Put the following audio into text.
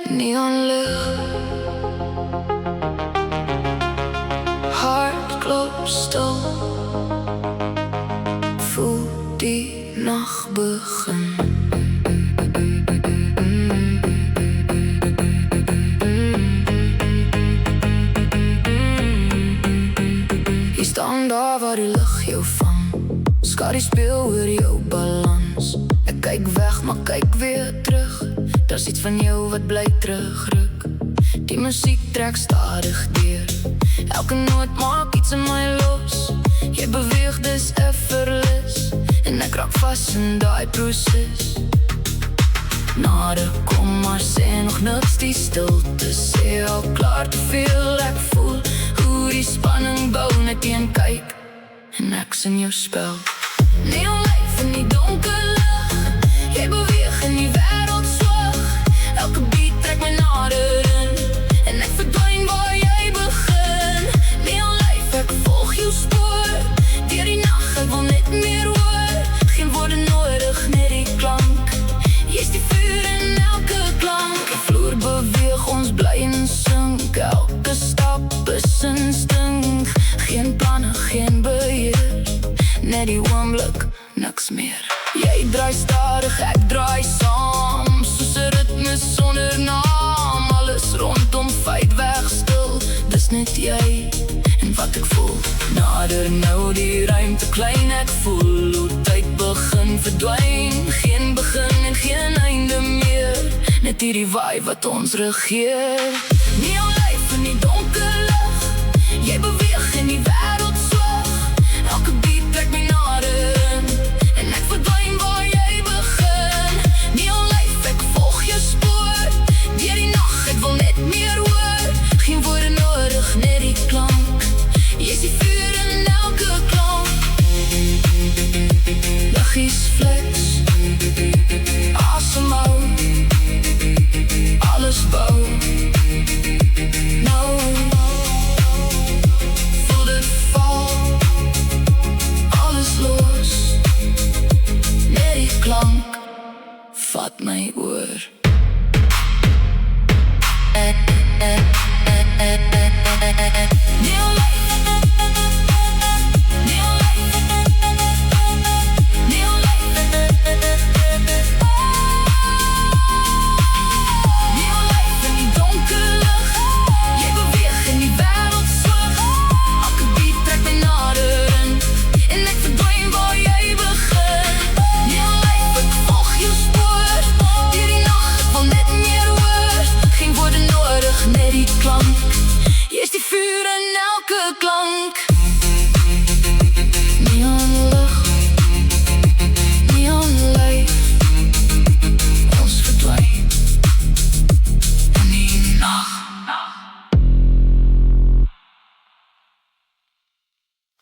neonlig. Hart klop stil, voel die nacht begin. Jy staan daar waar die lig jou vang, skadu speel oor jou balans. Ek kyk weg, maar kyk weer terug. Daar's iets van jou wat bly terugruk. Die musiek trek stadig deur, elke noot maak iets in my los. Jy beweeg, dis effortless, en ek raak vas in daai proses. Nader, kom maar sê nog niks, die stilte sê al klaar te veel. Ek voel hoe die spanning bou, net een kyk en ek's in jou spel. Neonlyf in die donker lig, jy beweeg in die wêreld swag. Elke beat trek my nader in, en ek verdwyn waar jy begin. Neonlyf, ek volg jou spoor, deur die nag, ek wil net meer hoor. Geen woorde nodig, net die klank. Jy's die vuur in elke klank. Die vloer beweeg, ons bly in sink. Elke stap is instink. Geen planne, geen beheer, net die oomblik, niks meer. Jy draai stadig, ek draai saam, soos 'n ritme sonder naam. Alles rondom feit weg stil, dis net jy en wat ek voel. Nader nou, die ruimte klein, ek voel hoe tyd begin verdwyn. Geen begin en geen einde meer, net hierdie vibe wat ons regeer. Neonlyf in die donker lig, jy beweeg in die wêreld swag. Elke beat trek my nader in, en ek verdwyn waar jy begin. Neonlyf, ek volg jou spoor, deur die nag, ek wil net meer hoor. Geen woorde nodig, net die klank. Jy's die vuur in elke klank. Liggies flex, asemhou, alles bou. Nou voel dit val, alles los, net die klank vat my oor. Net die klank, jy's die vuur in elke klank.